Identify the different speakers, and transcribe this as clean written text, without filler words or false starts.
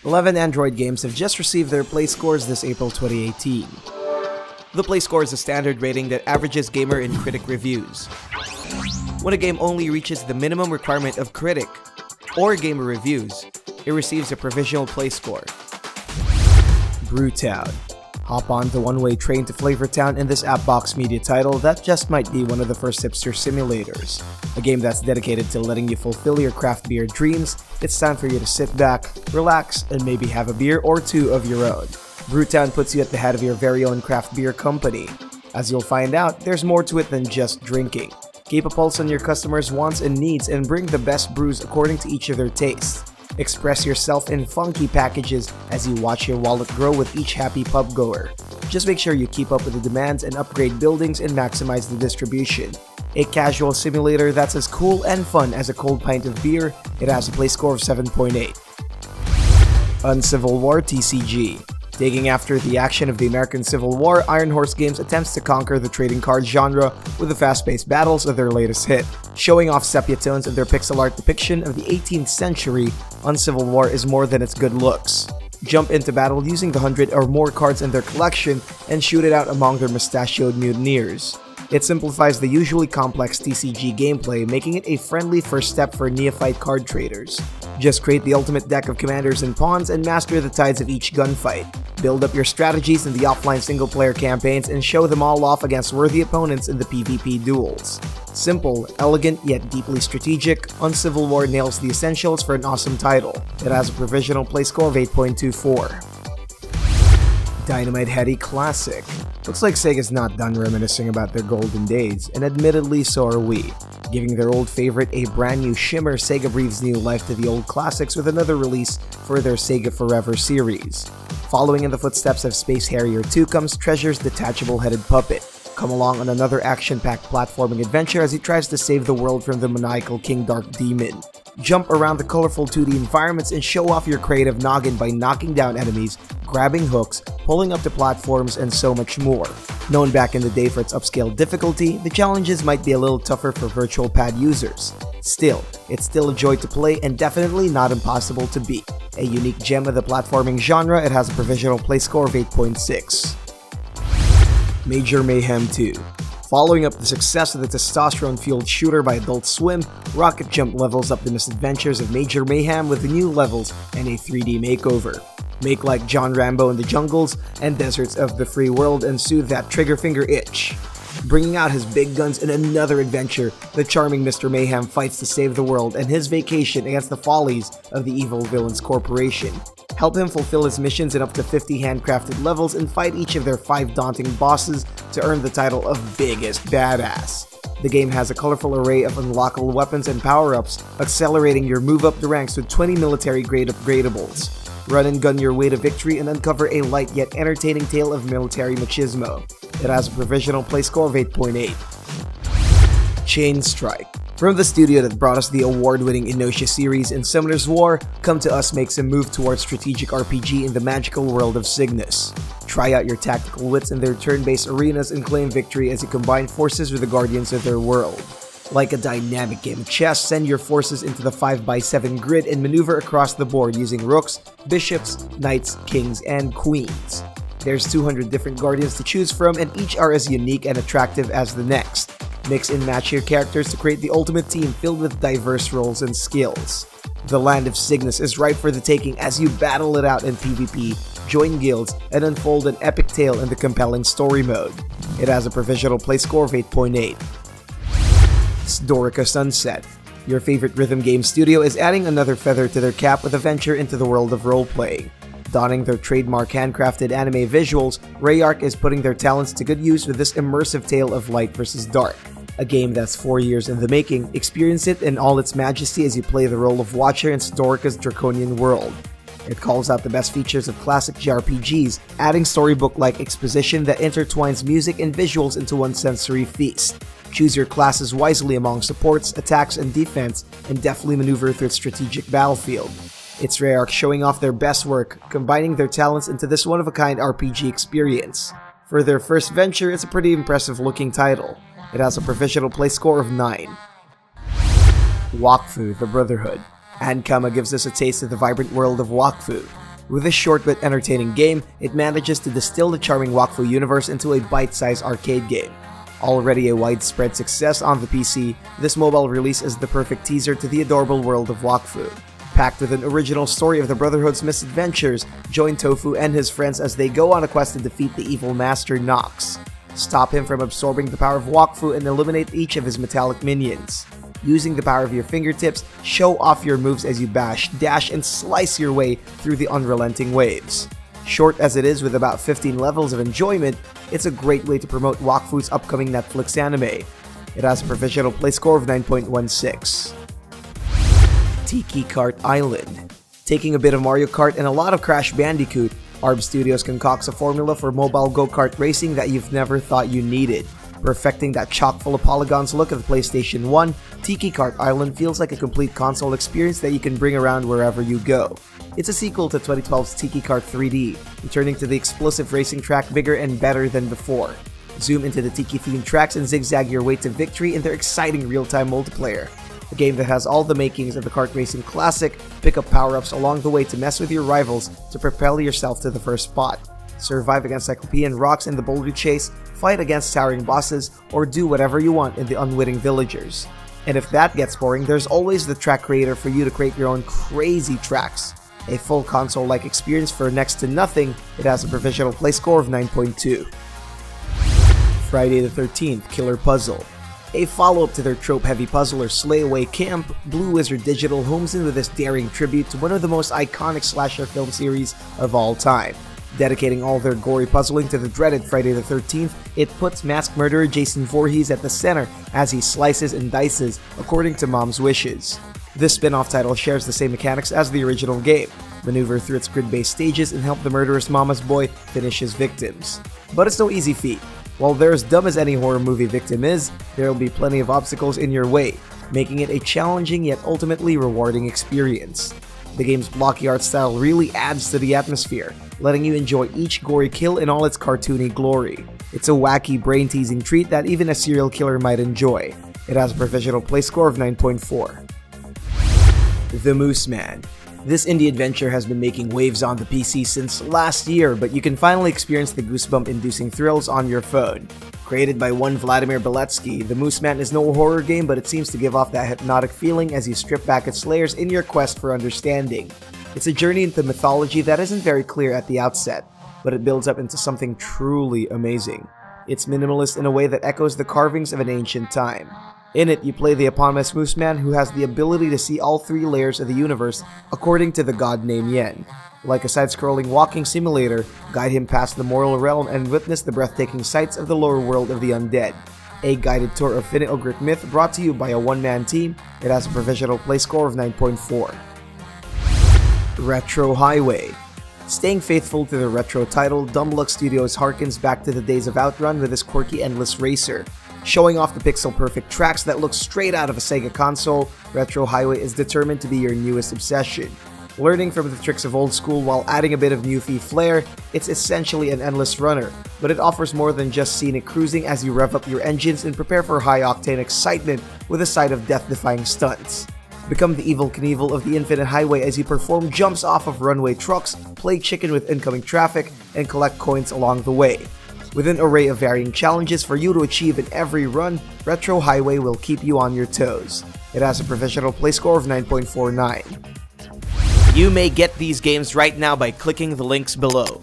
Speaker 1: 11 Android games have just received their play scores this April 2018. The play score is a standard rating that averages gamer and critic reviews. When a game only reaches the minimum requirement of critic or gamer reviews, it receives a provisional play score. Brew Town. Hop on the one-way train to Flavor Town in this Appbox Media title that just might be one of the first hipster simulators. A game that's dedicated to letting you fulfill your craft beer dreams. It's time for you to sit back, relax, and maybe have a beer or two of your own. Brew Town puts you at the head of your very own craft beer company. As you'll find out, there's more to it than just drinking. Keep a pulse on your customers' wants and needs and bring the best brews according to each of their tastes. Express yourself in funky packages as you watch your wallet grow with each happy pub goer. Just make sure you keep up with the demands and upgrade buildings and maximize the distribution. A casual simulator that's as cool and fun as a cold pint of beer, it has a play score of 7.8. Uncivil War TCG. Taking after the action of the American Civil War, Iron Horse Games attempts to conquer the trading card genre with the fast-paced battles of their latest hit. Showing off sepia tones of their pixel art depiction of the 18th century, Uncivil War is more than its good looks. Jump into battle using the 100 or more cards in their collection and shoot it out among their mustachioed mutineers. It simplifies the usually complex TCG gameplay, making it a friendly first step for neophyte card traders. Just create the ultimate deck of commanders and pawns and master the tides of each gunfight. Build up your strategies in the offline single-player campaigns and show them all off against worthy opponents in the PvP duels. Simple, elegant, yet deeply strategic, Uncivil War nails the essentials for an awesome title. It has a provisional play score of 8.24. Dynamite Headdy Classic. Looks like Sega's not done reminiscing about their golden days, and admittedly so are we. Giving their old favorite a brand new shimmer, Sega breathes new life to the old classics with another release for their Sega Forever series. Following in the footsteps of Space Harrier 2 comes Treasure's detachable headed puppet. Come along on another action-packed platforming adventure as he tries to save the world from the maniacal King Dark Demon. Jump around the colorful 2D environments and show off your creative noggin by knocking down enemies, grabbing hooks, pulling up the platforms, and so much more. Known back in the day for its upscale difficulty, the challenges might be a little tougher for virtual pad users. Still, it's still a joy to play and definitely not impossible to beat. A unique gem of the platforming genre, it has a provisional play score of 8.6. Major Mayhem 2. Following up the success of the testosterone-fueled shooter by Adult Swim, Rocket Jump levels up the misadventures of Major Mayhem with new levels and a 3D makeover. Make like John Rambo in the jungles and deserts of the free world and soothe that trigger finger itch. Bringing out his big guns in another adventure, the charming Mr. Mayhem fights to save the world and his vacation against the follies of the evil villains corporation. Help him fulfill his missions in up to 50 handcrafted levels and fight each of their 5 daunting bosses to earn the title of Biggest Badass. The game has a colorful array of unlockable weapons and power-ups, accelerating your move up the ranks with 20 military-grade upgradables. Run and gun your way to victory and uncover a light yet entertaining tale of military machismo. It has a provisional play score of 8.8. Chain Strike. From the studio that brought us the award-winning Inocia series and Summoner's War, Come to Us makes a move towards strategic RPG in the magical world of Cygnus. Try out your tactical wits in their turn-based arenas and claim victory as you combine forces with the guardians of their world. Like a dynamic game of chess, send your forces into the 5x7 grid and maneuver across the board using rooks, bishops, knights, kings, and queens. There's 200 different guardians to choose from and each are as unique and attractive as the next. Mix and match your characters to create the ultimate team filled with diverse roles and skills. The land of Cygnus is ripe for the taking as you battle it out in PvP, join guilds, and unfold an epic tale in the compelling story mode. It has a provisional play score of 8.8. Sdorica Sunset. Your favorite rhythm game studio is adding another feather to their cap with a venture into the world of role-playing. Donning their trademark handcrafted anime visuals, Rayark is putting their talents to good use with this immersive tale of light versus dark. A game that's 4 years in the making, experience it in all its majesty as you play the role of Watcher in Sdorica's draconian world. It calls out the best features of classic JRPGs, adding storybook-like exposition that intertwines music and visuals into one sensory feast. Choose your classes wisely among supports, attacks, and defense, and deftly maneuver through its strategic battlefield. It's Rayark showing off their best work, combining their talents into this one-of-a-kind RPG experience. For their first venture, it's a pretty impressive looking title. It has a provisional play score of 9. WAKFU, the Brotherhood. Ankama gives us a taste of the vibrant world of WAKFU. With this short but entertaining game, it manages to distill the charming WAKFU universe into a bite-sized arcade game. Already a widespread success on the PC, this mobile release is the perfect teaser to the adorable world of WAKFU. Packed with an original story of the Brotherhood's misadventures, join Tofu and his friends as they go on a quest to defeat the evil master Nox. Stop him from absorbing the power of WAKFU and eliminate each of his metallic minions. Using the power of your fingertips, show off your moves as you bash, dash, and slice your way through the unrelenting waves. Short as it is with about 15 levels of enjoyment, it's a great way to promote WAKFU's upcoming Netflix anime. It has a provisional play score of 9.16. Tiki Kart Island. Taking a bit of Mario Kart and a lot of Crash Bandicoot, ARB Studios concocts a formula for mobile go-kart racing that you've never thought you needed. Perfecting that chock-full of polygons look of the PlayStation 1, Tiki Kart Island feels like a complete console experience that you can bring around wherever you go. It's a sequel to 2012's Tiki Kart 3D, returning to the explosive racing track bigger and better than before. Zoom into the Tiki-themed tracks and zigzag your way to victory in their exciting real-time multiplayer. A game that has all the makings of the kart racing classic, pick up power-ups along the way to mess with your rivals to propel yourself to the first spot. Survive against Cyclopean rocks in the boulder chase, fight against towering bosses, or do whatever you want in the unwitting villagers. And if that gets boring, there's always the track creator for you to create your own crazy tracks. A full console-like experience for next to nothing, it has a provisional play score of 9.2. Friday the 13th Killer Puzzle. A follow-up to their trope-heavy puzzler Slay Away Camp, Blue Wizard Digital homes in with this daring tribute to one of the most iconic slasher film series of all time. Dedicating all their gory puzzling to the dreaded Friday the 13th, it puts masked murderer Jason Voorhees at the center as he slices and dices according to Mom's wishes. This spin-off title shares the same mechanics as the original game. Maneuver through its grid-based stages and help the murderous mama's boy finish his victims. But it's no easy feat. While they're as dumb as any horror movie victim is, there will be plenty of obstacles in your way, making it a challenging yet ultimately rewarding experience. The game's blocky art style really adds to the atmosphere, letting you enjoy each gory kill in all its cartoony glory. It's a wacky, brain-teasing treat that even a serial killer might enjoy. It has a provisional play score of 9.4. The Mooseman. This indie adventure has been making waves on the PC since last year, but you can finally experience the goosebump-inducing thrills on your phone. Created by one Vladimir Beletsky, the Mooseman is no horror game, but it seems to give off that hypnotic feeling as you strip back its layers in your quest for understanding. It's a journey into mythology that isn't very clear at the outset, but it builds up into something truly amazing. It's minimalist in a way that echoes the carvings of an ancient time. In it, you play the eponymous Mooseman who has the ability to see all three layers of the universe according to the god named Yen. Like a side-scrolling walking simulator, guide him past the mortal realm and witness the breathtaking sights of the lower world of the undead. A guided tour of Finnic myth brought to you by a one-man team, it has a provisional play score of 9.4. Retro Highway. Staying faithful to the retro title, Dumbluck Studios harkens back to the days of Outrun with this quirky endless racer. Showing off the pixel-perfect tracks that look straight out of a Sega console, Retro Highway is determined to be your newest obsession. Learning from the tricks of old school while adding a bit of newfie flair, it's essentially an endless runner, but it offers more than just scenic cruising as you rev up your engines and prepare for high-octane excitement with a side of death-defying stunts. Become the Evel Knievel of the Infinite Highway as you perform jumps off of runway trucks, play chicken with incoming traffic, and collect coins along the way. With an array of varying challenges for you to achieve in every run, Retro Highway will keep you on your toes. It has a provisional play score of 9.49.
Speaker 2: You may get these games right now by clicking the links below.